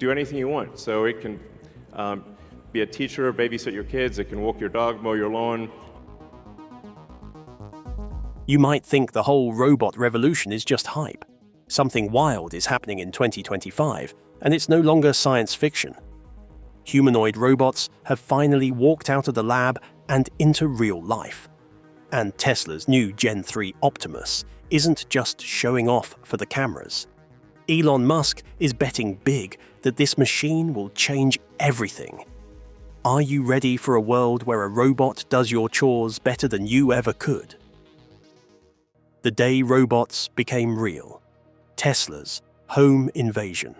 do anything you want. So it can be a teacher, babysit your kids, it can walk your dog, mow your lawn. You might think the whole robot revolution is just hype. Something wild is happening in 2025, and it's no longer science fiction. Humanoid robots have finally walked out of the lab and into real life. And Tesla's new Gen 3 Optimus isn't just showing off for the cameras. Elon Musk is betting big that this machine will change everything. Are you ready for a world where a robot does your chores better than you ever could? The day robots became real. Tesla's home invasion.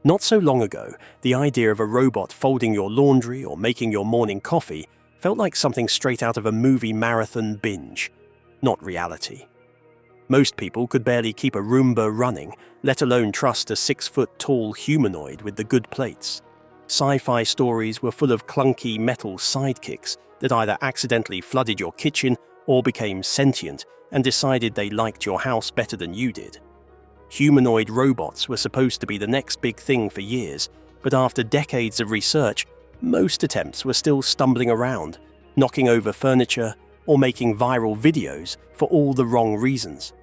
Not so long ago, the idea of a robot folding your laundry or making your morning coffee felt like something straight out of a movie marathon binge, not reality. Most people could barely keep a Roomba running, let alone trust a 6-foot-tall humanoid with the good plates. Sci-fi stories were full of clunky metal sidekicks that either accidentally flooded your kitchen or became sentient and decided they liked your house better than you did. Humanoid robots were supposed to be the next big thing for years, but after decades of research, most attempts were still stumbling around, knocking over furniture or making viral videos for all the wrong reasons.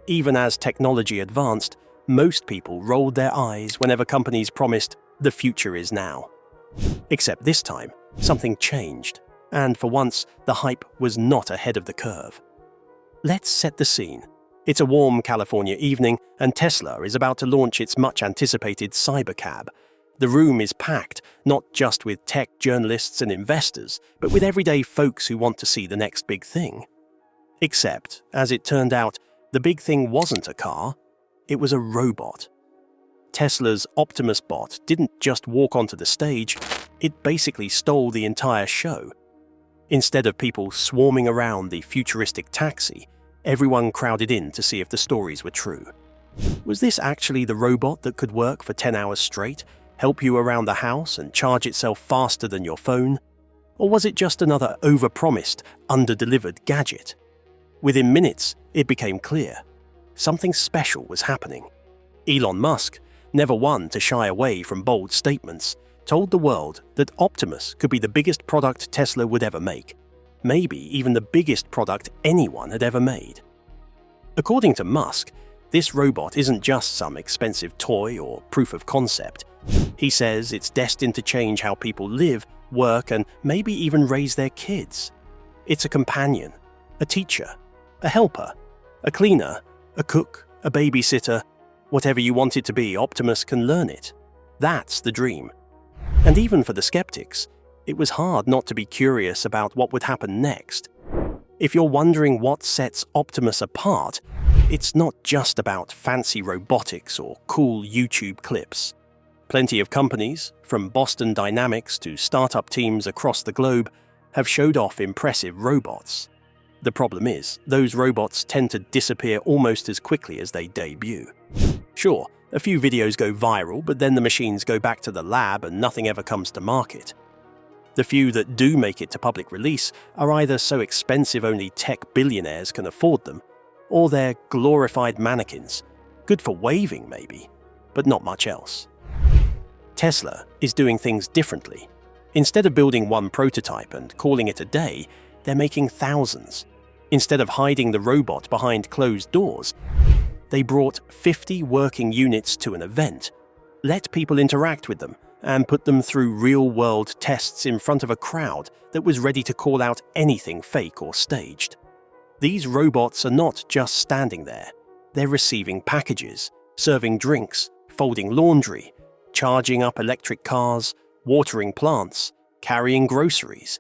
Even as technology advanced, most people rolled their eyes whenever companies promised the future is now. Except this time, something changed, and for once, the hype was not ahead of the curve. Let's set the scene. It's a warm California evening, and Tesla is about to launch its much-anticipated Cybercab. The room is packed, not just with tech journalists and investors, but with everyday folks who want to see the next big thing. Except, as it turned out, the big thing wasn't a car, it was a robot. Tesla's Optimus bot didn't just walk onto the stage, it basically stole the entire show. Instead of people swarming around the futuristic taxi, everyone crowded in to see if the stories were true. Was this actually the robot that could work for 10 hours straight, help you around the house and charge itself faster than your phone? Or was it just another overpromised, under-delivered gadget? Within minutes, it became clear. Something special was happening. Elon Musk, never one to shy away from bold statements, told the world that Optimus could be the biggest product Tesla would ever make. Maybe even the biggest product anyone had ever made. According to Musk, this robot isn't just some expensive toy or proof of concept. He says it's destined to change how people live, work, and maybe even raise their kids. It's a companion, a teacher, a helper, a cleaner, a cook, a babysitter. Whatever you want it to be, Optimus can learn it. That's the dream. And even for the skeptics, it was hard not to be curious about what would happen next. If you're wondering what sets Optimus apart, it's not just about fancy robotics or cool YouTube clips. Plenty of companies, from Boston Dynamics to startup teams across the globe, have showed off impressive robots. The problem is, those robots tend to disappear almost as quickly as they debut. Sure, a few videos go viral, but then the machines go back to the lab and nothing ever comes to market. The few that do make it to public release are either so expensive only tech billionaires can afford them, or they're glorified mannequins, good for waving maybe, but not much else. Tesla is doing things differently. Instead of building one prototype and calling it a day, they're making thousands. Instead of hiding the robot behind closed doors, they brought 50 working units to an event, let people interact with them, and put them through real-world tests in front of a crowd that was ready to call out anything fake or staged. These robots are not just standing there. They're receiving packages, serving drinks, folding laundry, charging up electric cars, watering plants, carrying groceries,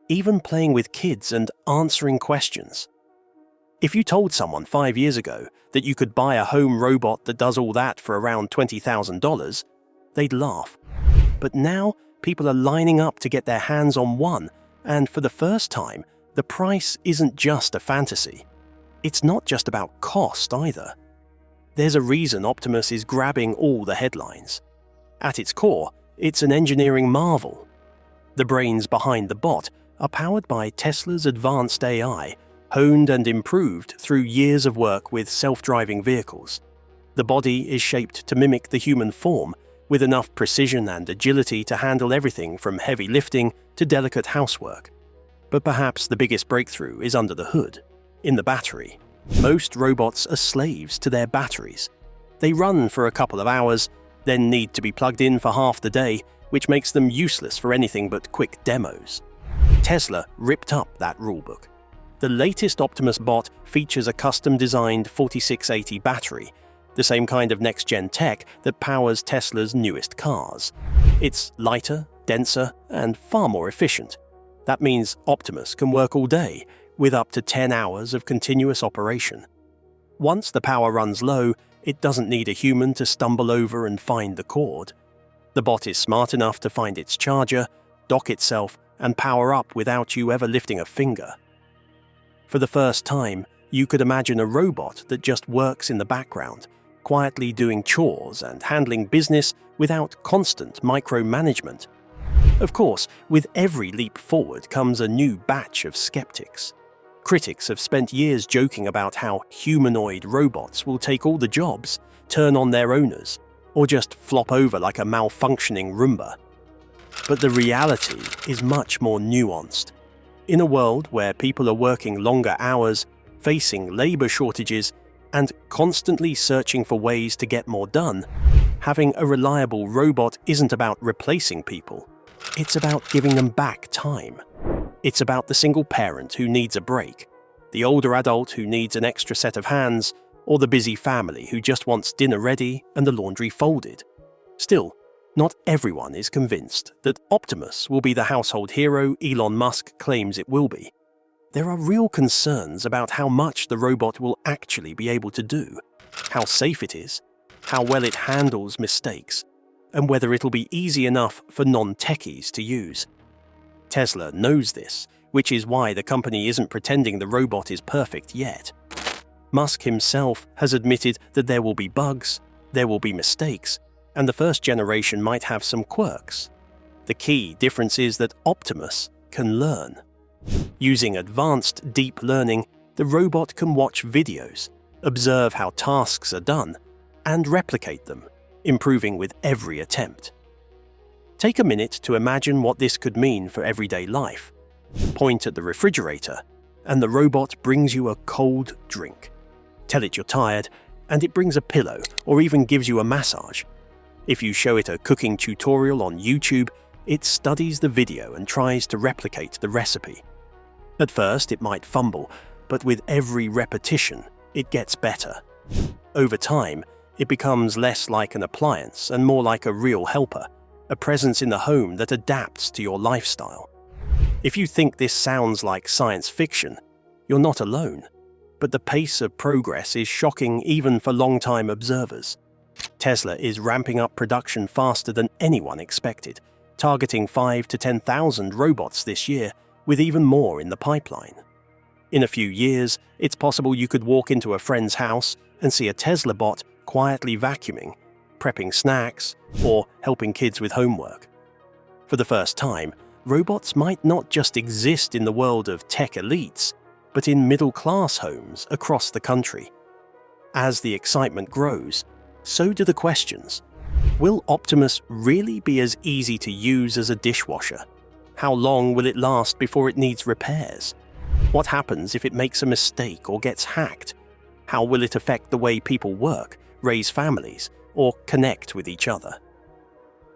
even playing with kids and answering questions. If you told someone 5 years ago that you could buy a home robot that does all that for around $20,000, they'd laugh. But now, people are lining up to get their hands on one, and for the first time, the price isn't just a fantasy. It's not just about cost either. There's a reason Optimus is grabbing all the headlines. At its core, it's an engineering marvel. The brains behind the bot are powered by Tesla's advanced AI, honed and improved through years of work with self-driving vehicles. The body is shaped to mimic the human form, with enough precision and agility to handle everything from heavy lifting to delicate housework. But perhaps the biggest breakthrough is under the hood, in the battery. Most robots are slaves to their batteries. They run for a couple of hours, then need to be plugged in for half the day, which makes them useless for anything but quick demos. Tesla ripped up that rulebook. The latest Optimus bot features a custom-designed 4680 battery, the same kind of next-gen tech that powers Tesla's newest cars. It's lighter, denser, and far more efficient. That means Optimus can work all day, with up to 10 hours of continuous operation. Once the power runs low, it doesn't need a human to stumble over and find the cord. The bot is smart enough to find its charger, dock itself, and power up without you ever lifting a finger. For the first time, you could imagine a robot that just works in the background, quietly doing chores and handling business without constant micromanagement. Of course, with every leap forward comes a new batch of skeptics. Critics have spent years joking about how humanoid robots will take all the jobs, turn on their owners, or just flop over like a malfunctioning Roomba. But the reality is much more nuanced. In a world where people are working longer hours, facing labor shortages, and constantly searching for ways to get more done, having a reliable robot isn't about replacing people. It's about giving them back time. It's about the single parent who needs a break, the older adult who needs an extra set of hands, or the busy family who just wants dinner ready and the laundry folded. Still, not everyone is convinced that Optimus will be the household hero Elon Musk claims it will be. There are real concerns about how much the robot will actually be able to do, how safe it is, how well it handles mistakes, and whether it'll be easy enough for non-techies to use. Tesla knows this, which is why the company isn't pretending the robot is perfect yet. Musk himself has admitted that there will be bugs, there will be mistakes, and the first generation might have some quirks. The key difference is that Optimus can learn. Using advanced deep learning, the robot can watch videos, observe how tasks are done, and replicate them, improving with every attempt. Take a minute to imagine what this could mean for everyday life. Point at the refrigerator, and the robot brings you a cold drink. Tell it you're tired, and it brings a pillow or even gives you a massage. If you show it a cooking tutorial on YouTube, it studies the video and tries to replicate the recipe. At first, it might fumble, but with every repetition, it gets better. Over time, it becomes less like an appliance and more like a real helper, a presence in the home that adapts to your lifestyle. If you think this sounds like science fiction, you're not alone. But the pace of progress is shocking even for long-time observers. Tesla is ramping up production faster than anyone expected, targeting 5,000 to 10,000 robots this year, with even more in the pipeline. In a few years, it's possible you could walk into a friend's house and see a Tesla bot quietly vacuuming, prepping snacks, or helping kids with homework. For the first time, robots might not just exist in the world of tech elites, but in middle-class homes across the country. As the excitement grows, so do the questions. Will Optimus really be as easy to use as a dishwasher? How long will it last before it needs repairs? What happens if it makes a mistake or gets hacked? How will it affect the way people work, raise families, or connect with each other?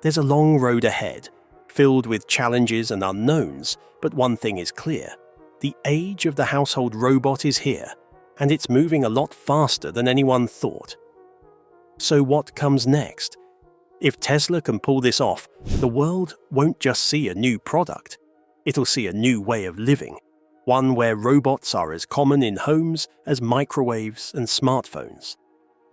There's a long road ahead, filled with challenges and unknowns, but one thing is clear. The age of the household robot is here, and it's moving a lot faster than anyone thought. So what comes next? If Tesla can pull this off, the world won't just see a new product. It'll see a new way of living, one where robots are as common in homes as microwaves and smartphones.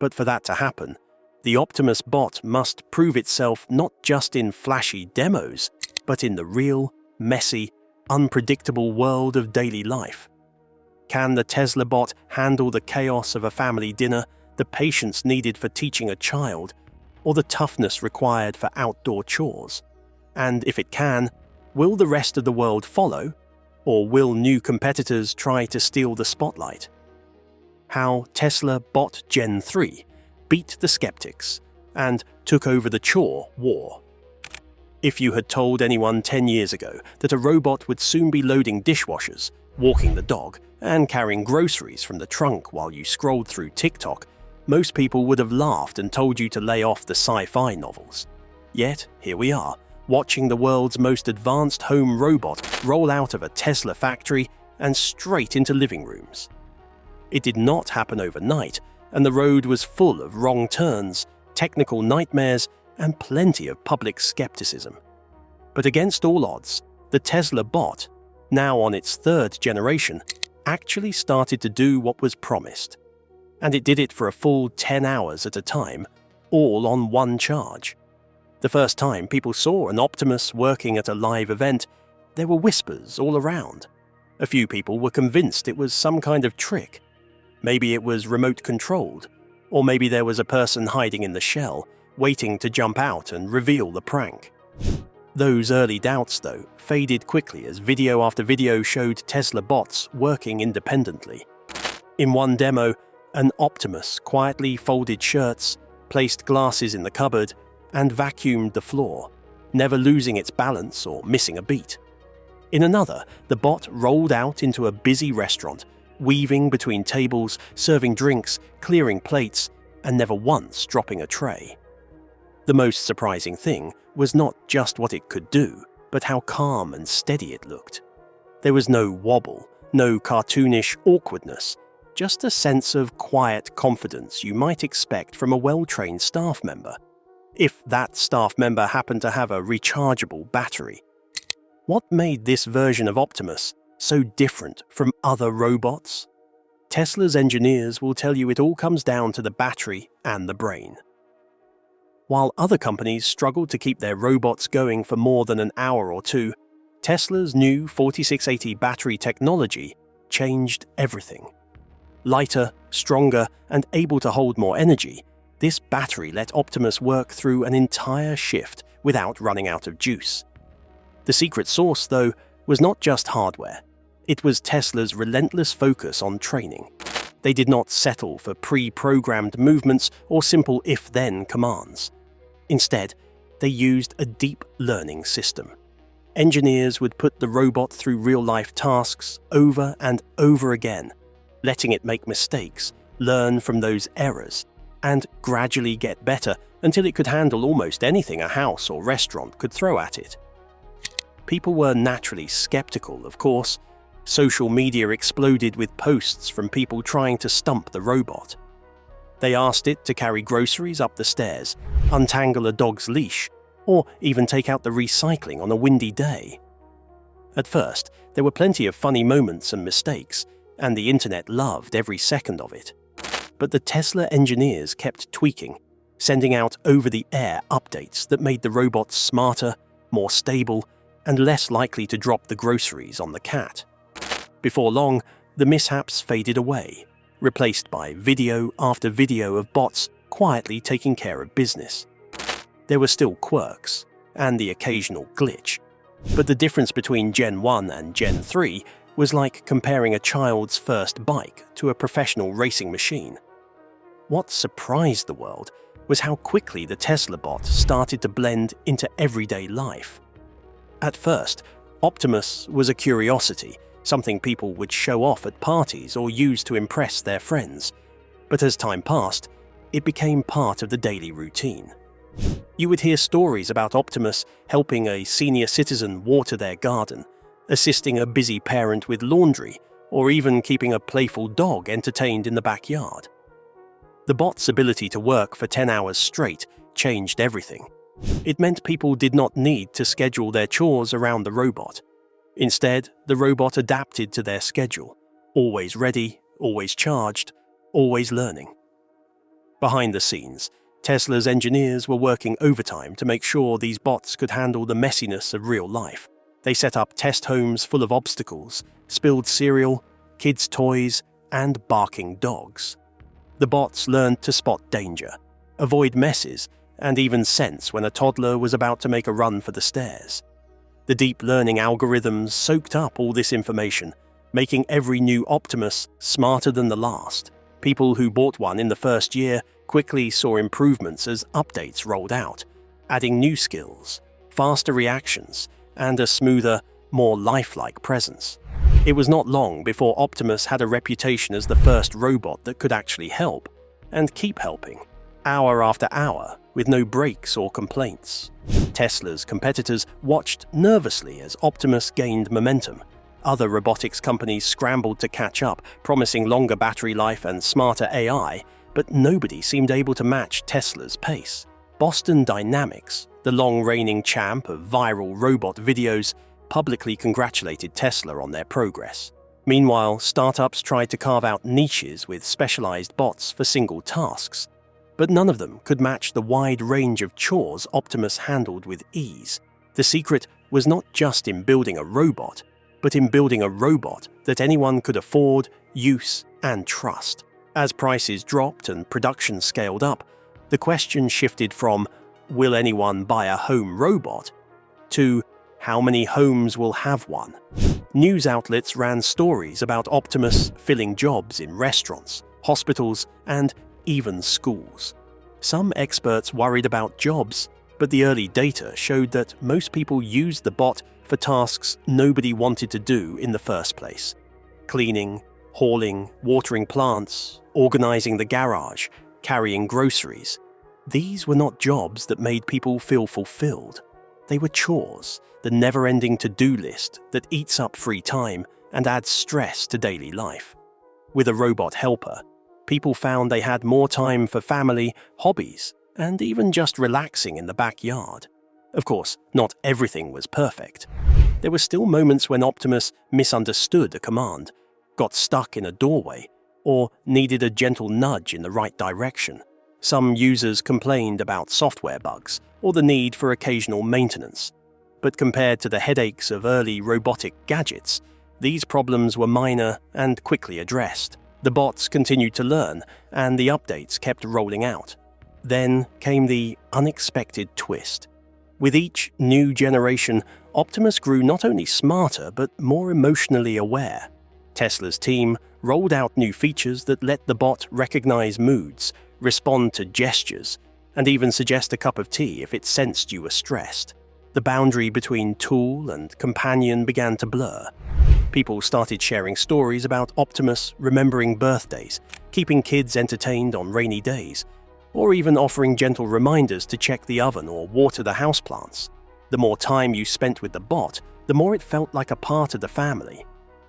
But for that to happen, the Optimus bot must prove itself not just in flashy demos, but in the real, messy, unpredictable world of daily life. Can the Tesla bot handle the chaos of a family dinner, the patience needed for teaching a child, or the toughness required for outdoor chores? And if it can, will the rest of the world follow, or will new competitors try to steal the spotlight? How Tesla Bot Gen 3 beat the skeptics and took over the chore war. If you had told anyone 10 years ago that a robot would soon be loading dishwashers, walking the dog, and carrying groceries from the trunk while you scrolled through TikTok, most people would have laughed and told you to lay off the sci-fi novels. Yet, here we are, watching the world's most advanced home robot roll out of a Tesla factory and straight into living rooms. It did not happen overnight, and the road was full of wrong turns, technical nightmares, and plenty of public skepticism. But against all odds, the Tesla bot, now on its third generation, actually started to do what was promised. And it did it for a full 10 hours at a time, all on one charge. The first time people saw an Optimus working at a live event, there were whispers all around. A few people were convinced it was some kind of trick. Maybe it was remote-controlled, or maybe there was a person hiding in the shell, waiting to jump out and reveal the prank. Those early doubts, though, faded quickly as video after video showed Tesla bots working independently. In one demo, an Optimus quietly folded shirts, placed glasses in the cupboard, and vacuumed the floor, never losing its balance or missing a beat. In another, the bot rolled out into a busy restaurant, weaving between tables, serving drinks, clearing plates, and never once dropping a tray. The most surprising thing was not just what it could do, but how calm and steady it looked. There was no wobble, no cartoonish awkwardness, just a sense of quiet confidence you might expect from a well-trained staff member, if that staff member happened to have a rechargeable battery. What made this version of Optimus so different from other robots? Tesla's engineers will tell you it all comes down to the battery and the brain. While other companies struggled to keep their robots going for more than an hour or two, Tesla's new 4680 battery technology changed everything. Lighter, stronger, and able to hold more energy, this battery let Optimus work through an entire shift without running out of juice. The secret sauce, though, was not just hardware. It was Tesla's relentless focus on training. They did not settle for pre-programmed movements or simple if-then commands. Instead, they used a deep learning system. Engineers would put the robot through real-life tasks over and over again, letting it make mistakes, learn from those errors, and gradually get better until it could handle almost anything a house or restaurant could throw at it. People were naturally skeptical, of course. Social media exploded with posts from people trying to stump the robot. They asked it to carry groceries up the stairs, untangle a dog's leash, or even take out the recycling on a windy day. At first, there were plenty of funny moments and mistakes, and the internet loved every second of it. But the Tesla engineers kept tweaking, sending out over-the-air updates that made the robots smarter, more stable, and less likely to drop the groceries on the cat. Before long, the mishaps faded away, replaced by video after video of bots quietly taking care of business. There were still quirks, and the occasional glitch, but the difference between Gen 1 and Gen 3 was like comparing a child's first bike to a professional racing machine. What surprised the world was how quickly the Tesla bot started to blend into everyday life. At first, Optimus was a curiosity, something people would show off at parties or use to impress their friends. But as time passed, it became part of the daily routine. You would hear stories about Optimus helping a senior citizen water their garden, assisting a busy parent with laundry, or even keeping a playful dog entertained in the backyard. The bot's ability to work for 10 hours straight changed everything. It meant people did not need to schedule their chores around the robot. Instead, the robot adapted to their schedule, always ready, always charged, always learning. Behind the scenes, Tesla's engineers were working overtime to make sure these bots could handle the messiness of real life. They set up test homes full of obstacles, spilled cereal, kids' toys, and barking dogs. The bots learned to spot danger, avoid messes, and even sense when a toddler was about to make a run for the stairs. The deep learning algorithms soaked up all this information, making every new Optimus smarter than the last. People who bought one in the first year quickly saw improvements as updates rolled out, adding new skills, faster reactions, and a smoother, more lifelike presence. It was not long before Optimus had a reputation as the first robot that could actually help, and keep helping, hour after hour, with no breaks or complaints. Tesla's competitors watched nervously as Optimus gained momentum. Other robotics companies scrambled to catch up, promising longer battery life and smarter AI, but nobody seemed able to match Tesla's pace. Boston Dynamics, the long-reigning champ of viral robot videos, publicly congratulated Tesla on their progress. Meanwhile, startups tried to carve out niches with specialized bots for single tasks, but none of them could match the wide range of chores Optimus handled with ease. The secret was not just in building a robot, but in building a robot that anyone could afford, use, and trust. As prices dropped and production scaled up, the question shifted from, will anyone buy a home robot, to how many homes will have one? News outlets ran stories about Optimus filling jobs in restaurants, hospitals, and even schools. Some experts worried about jobs, but the early data showed that most people used the bot for tasks nobody wanted to do in the first place. Cleaning, hauling, watering plants, organizing the garage, carrying groceries. These were not jobs that made people feel fulfilled. They were chores, the never-ending to-do list that eats up free time and adds stress to daily life. With a robot helper, people found they had more time for family, hobbies, and even just relaxing in the backyard. Of course, not everything was perfect. There were still moments when Optimus misunderstood a command, got stuck in a doorway, or needed a gentle nudge in the right direction. Some users complained about software bugs or the need for occasional maintenance. But compared to the headaches of early robotic gadgets, these problems were minor and quickly addressed. The bots continued to learn, and the updates kept rolling out. Then came the unexpected twist. With each new generation, Optimus grew not only smarter but more emotionally aware. Tesla's team rolled out new features that let the bot recognize moods, respond to gestures, and even suggest a cup of tea if it sensed you were stressed. The boundary between tool and companion began to blur. People started sharing stories about Optimus remembering birthdays, keeping kids entertained on rainy days, or even offering gentle reminders to check the oven or water the houseplants. The more time you spent with the bot, the more it felt like a part of the family.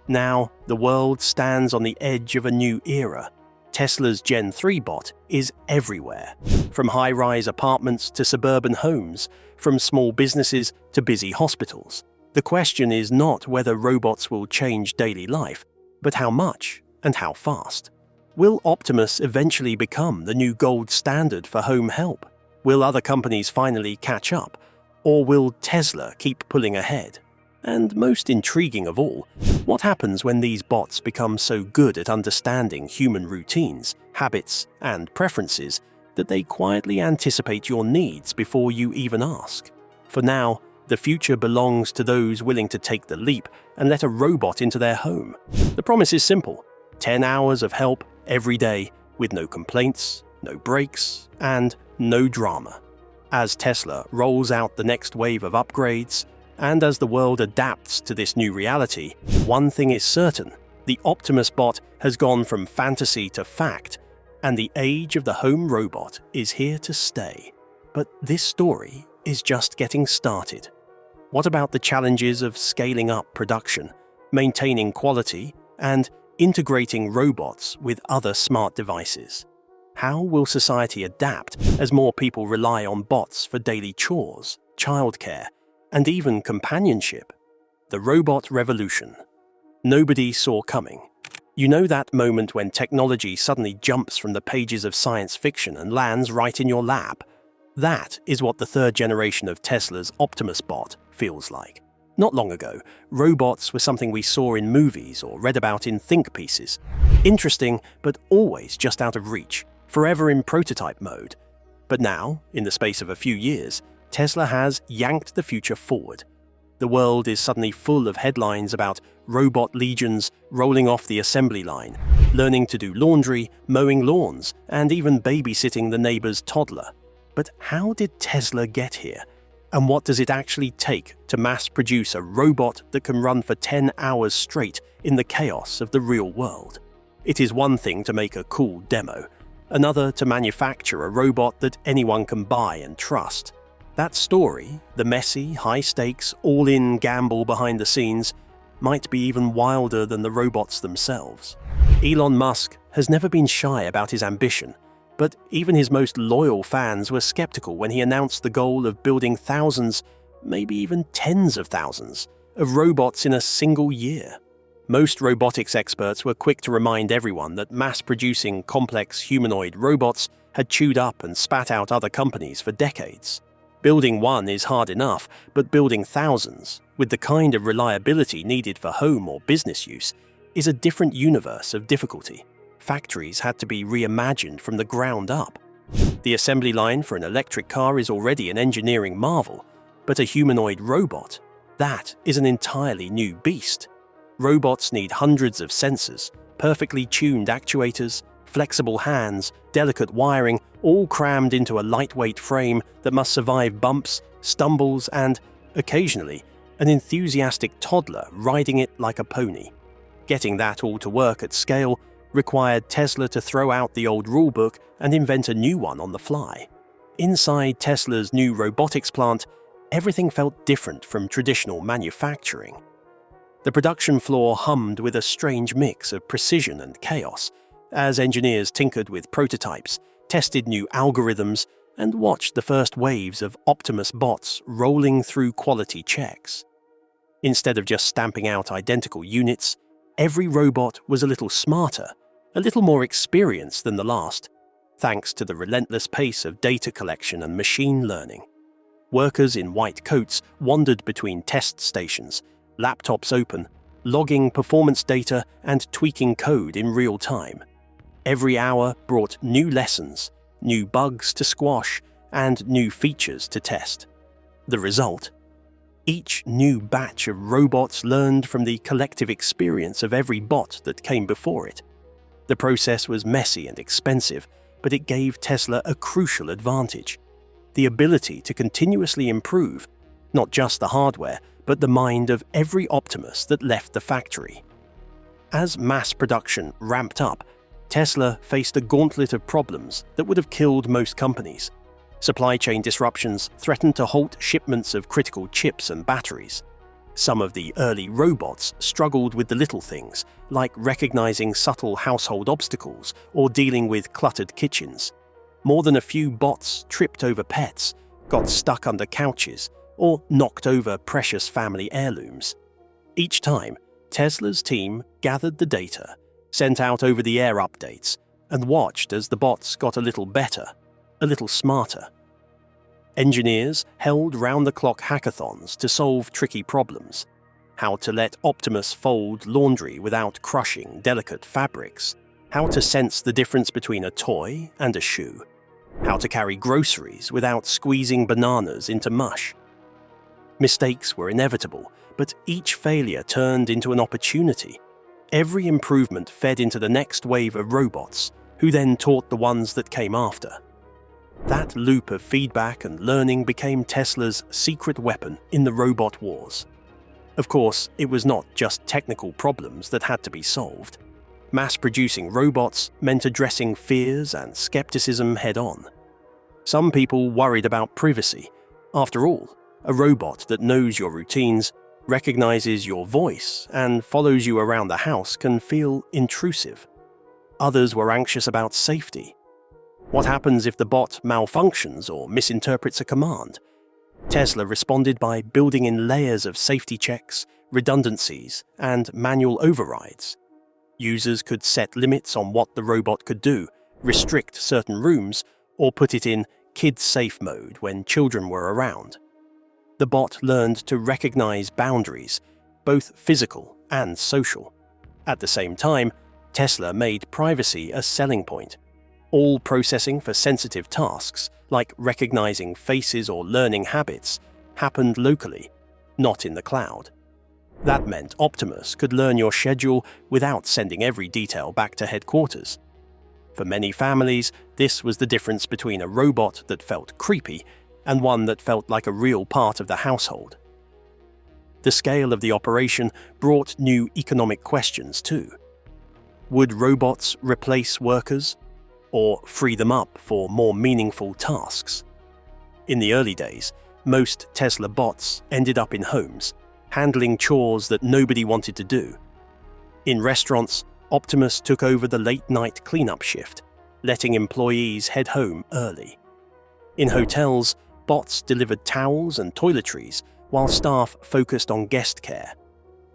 Now, the world stands on the edge of a new era. Tesla's Gen 3 bot is everywhere, from high-rise apartments to suburban homes, from small businesses to busy hospitals. The question is not whether robots will change daily life, but how much and how fast. Will Optimus eventually become the new gold standard for home help? Will other companies finally catch up? Or will Tesla keep pulling ahead? And most intriguing of all, what happens when these bots become so good at understanding human routines, habits, and preferences that they quietly anticipate your needs before you even ask? For now, the future belongs to those willing to take the leap and let a robot into their home. The promise is simple: 10 hours of help every day with no complaints, no breaks, and no drama. As Tesla rolls out the next wave of upgrades, and as the world adapts to this new reality, one thing is certain: the Optimus bot has gone from fantasy to fact, and the age of the home robot is here to stay. But this story is just getting started. What about the challenges of scaling up production, maintaining quality, and integrating robots with other smart devices? How will society adapt as more people rely on bots for daily chores, childcare, and even companionship? The robot revolution. Nobody saw coming. You know that moment when technology suddenly jumps from the pages of science fiction and lands right in your lap? That is what the third generation of Tesla's Optimus bot feels like. Not long ago, robots were something we saw in movies or read about in think pieces. Interesting, but always just out of reach, forever in prototype mode. But now, in the space of a few years, Tesla has yanked the future forward. The world is suddenly full of headlines about robot legions rolling off the assembly line, learning to do laundry, mowing lawns, and even babysitting the neighbor's toddler. But how did Tesla get here? And what does it actually take to mass-produce a robot that can run for 10 hours straight in the chaos of the real world? It is one thing to make a cool demo, another to manufacture a robot that anyone can buy and trust. That story, the messy, high-stakes, all-in gamble behind the scenes, might be even wilder than the robots themselves. Elon Musk has never been shy about his ambition, but even his most loyal fans were skeptical when he announced the goal of building thousands, maybe even tens of thousands, of robots in a single year. Most robotics experts were quick to remind everyone that mass-producing complex humanoid robots had chewed up and spat out other companies for decades. Building one is hard enough, but building thousands, with the kind of reliability needed for home or business use, is a different universe of difficulty. Factories had to be reimagined from the ground up. The assembly line for an electric car is already an engineering marvel, but a humanoid robot, that is an entirely new beast. Robots need hundreds of sensors, perfectly tuned actuators, flexible hands, delicate wiring, all crammed into a lightweight frame that must survive bumps, stumbles, and, occasionally, an enthusiastic toddler riding it like a pony. Getting that all to work at scale required Tesla to throw out the old rulebook and invent a new one on the fly. Inside Tesla's new robotics plant, everything felt different from traditional manufacturing. The production floor hummed with a strange mix of precision and chaos, as engineers tinkered with prototypes, tested new algorithms, and watched the first waves of Optimus bots rolling through quality checks. Instead of just stamping out identical units, every robot was a little smarter, a little more experienced than the last, thanks to the relentless pace of data collection and machine learning. Workers in white coats wandered between test stations, laptops open, logging performance data and tweaking code in real time. Every hour brought new lessons, new bugs to squash, and new features to test. The result? Each new batch of robots learned from the collective experience of every bot that came before it. The process was messy and expensive, but it gave Tesla a crucial advantage: the ability to continuously improve, not just the hardware, but the mind of every Optimus that left the factory. As mass production ramped up, Tesla faced a gauntlet of problems that would have killed most companies. Supply chain disruptions threatened to halt shipments of critical chips and batteries. Some of the early robots struggled with the little things, like recognizing subtle household obstacles or dealing with cluttered kitchens. More than a few bots tripped over pets, got stuck under couches, or knocked over precious family heirlooms. Each time, Tesla's team gathered the data, sent out over-the-air updates, and watched as the bots got a little better, a little smarter. Engineers held round-the-clock hackathons to solve tricky problems: how to let Optimus fold laundry without crushing delicate fabrics, how to sense the difference between a toy and a shoe, how to carry groceries without squeezing bananas into mush. Mistakes were inevitable, but each failure turned into an opportunity. Every improvement fed into the next wave of robots, who then taught the ones that came after. That loop of feedback and learning became Tesla's secret weapon in the robot wars. Of course, it was not just technical problems that had to be solved. Mass-producing robots meant addressing fears and skepticism head-on. Some people worried about privacy. After all, a robot that knows your routines, recognizes your voice, and follows you around the house can feel intrusive. Others were anxious about safety. What happens if the bot malfunctions or misinterprets a command? Tesla responded by building in layers of safety checks, redundancies, and manual overrides. Users could set limits on what the robot could do, restrict certain rooms, or put it in kids-safe mode when children were around. The bot learned to recognize boundaries, both physical and social. At the same time, Tesla made privacy a selling point. All processing for sensitive tasks, like recognizing faces or learning habits, happened locally, not in the cloud. That meant Optimus could learn your schedule without sending every detail back to headquarters. For many families, this was the difference between a robot that felt creepy and one that felt like a real part of the household. The scale of the operation brought new economic questions too. Would robots replace workers or free them up for more meaningful tasks? In the early days, most Tesla bots ended up in homes, handling chores that nobody wanted to do. In restaurants, Optimus took over the late-night cleanup shift, letting employees head home early. In hotels, bots delivered towels and toiletries while staff focused on guest care.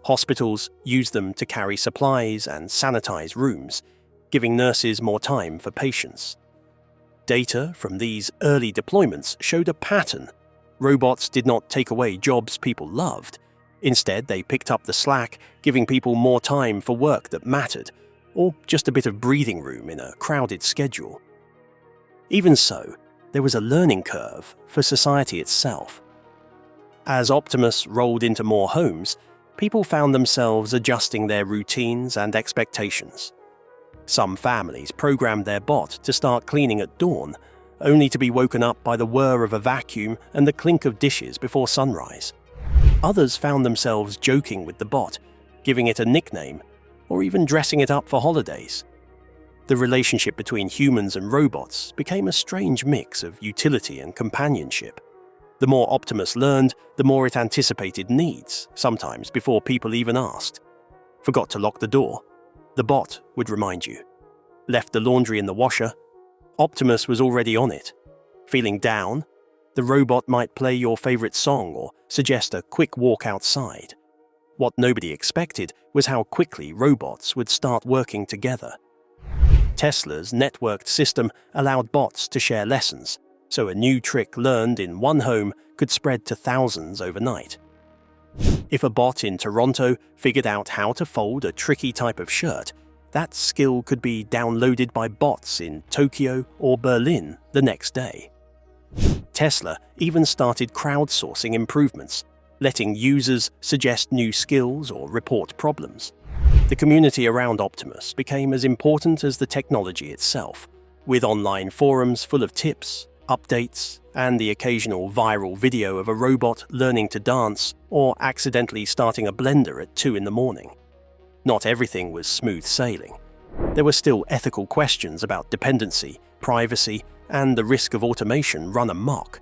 Hospitals used them to carry supplies and sanitize rooms, giving nurses more time for patients. Data from these early deployments showed a pattern. Robots did not take away jobs people loved. Instead, they picked up the slack, giving people more time for work that mattered, or just a bit of breathing room in a crowded schedule. Even so, there was a learning curve for society itself. As Optimus rolled into more homes, people found themselves adjusting their routines and expectations. Some families programmed their bot to start cleaning at dawn, only to be woken up by the whir of a vacuum and the clink of dishes before sunrise. Others found themselves joking with the bot, giving it a nickname, or even dressing it up for holidays. The relationship between humans and robots became a strange mix of utility and companionship. The more Optimus learned, the more it anticipated needs, sometimes before people even asked. Forgot to lock the door? The bot would remind you. Left the laundry in the washer? Optimus was already on it. Feeling down? The robot might play your favorite song or suggest a quick walk outside. What nobody expected was how quickly robots would start working together. Tesla's networked system allowed bots to share lessons, so a new trick learned in one home could spread to thousands overnight. If a bot in Toronto figured out how to fold a tricky type of shirt, that skill could be downloaded by bots in Tokyo or Berlin the next day. Tesla even started crowdsourcing improvements, letting users suggest new skills or report problems. The community around Optimus became as important as the technology itself, with online forums full of tips, updates, and the occasional viral video of a robot learning to dance or accidentally starting a blender at 2 a.m. Not everything was smooth sailing. There were still ethical questions about dependency, privacy, and the risk of automation run amok.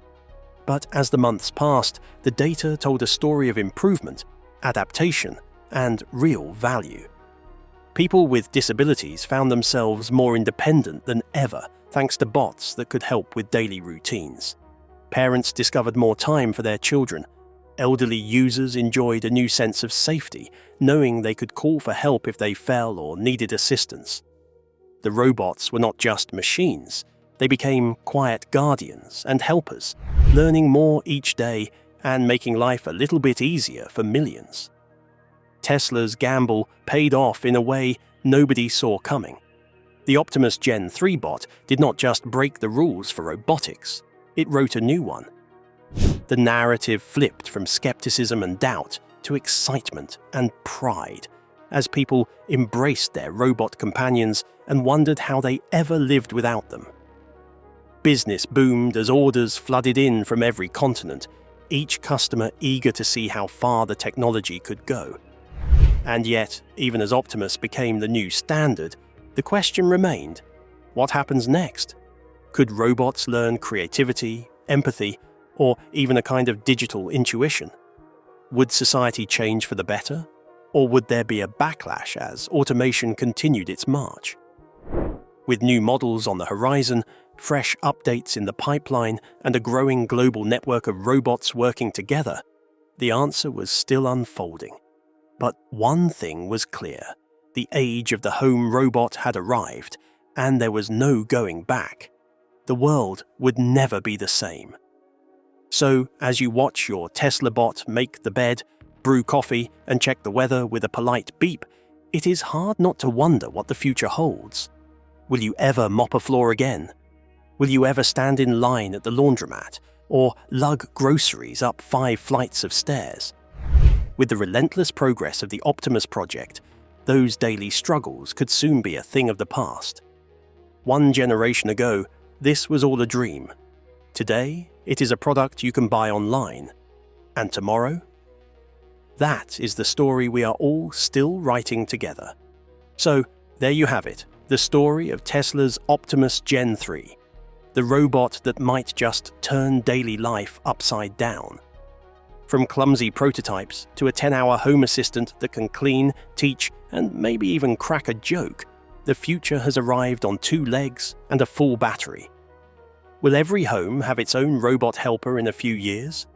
But as the months passed, the data told a story of improvement, adaptation, and real value. People with disabilities found themselves more independent than ever thanks to bots that could help with daily routines. Parents discovered more time for their children. Elderly users enjoyed a new sense of safety, knowing they could call for help if they fell or needed assistance. The robots were not just machines. They became quiet guardians and helpers, learning more each day and making life a little bit easier for millions. Tesla's gamble paid off in a way nobody saw coming. The Optimus Gen 3 bot did not just break the rules for robotics, it wrote a new one. The narrative flipped from skepticism and doubt to excitement and pride as people embraced their robot companions and wondered how they ever lived without them. Business boomed as orders flooded in from every continent, each customer eager to see how far the technology could go. And yet, even as Optimus became the new standard, the question remained, what happens next? Could robots learn creativity, empathy, or even a kind of digital intuition? Would society change for the better? Or would there be a backlash as automation continued its march? With new models on the horizon, fresh updates in the pipeline, and a growing global network of robots working together, the answer was still unfolding. But one thing was clear. The age of the home robot had arrived, and there was no going back. The world would never be the same. So, as you watch your Tesla bot make the bed, brew coffee, and check the weather with a polite beep, it is hard not to wonder what the future holds. Will you ever mop a floor again? Will you ever stand in line at the laundromat or lug groceries up 5 flights of stairs? With the relentless progress of the Optimus project, those daily struggles could soon be a thing of the past. 1 generation ago, this was all a dream. Today, it is a product you can buy online. And tomorrow? That is the story we are all still writing together. So, there you have it, the story of Tesla's Optimus Gen 3, the robot that might just turn daily life upside down. From clumsy prototypes to a 10-hour home assistant that can clean, teach, and maybe even crack a joke, the future has arrived on 2 legs and a full battery. Will every home have its own robot helper in a few years?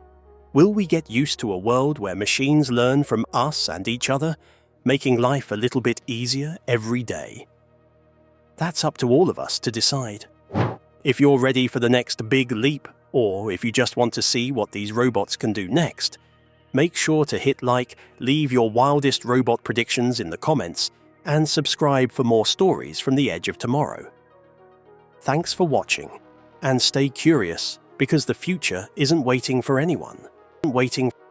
Will we get used to a world where machines learn from us and each other, making life a little bit easier every day? That's up to all of us to decide. If you're ready for the next big leap, or if you just want to see what these robots can do next, make sure to hit like, leave your wildest robot predictions in the comments, and subscribe for more stories from the edge of tomorrow. Thanks for watching, and stay curious because the future isn't waiting for anyone. Waiting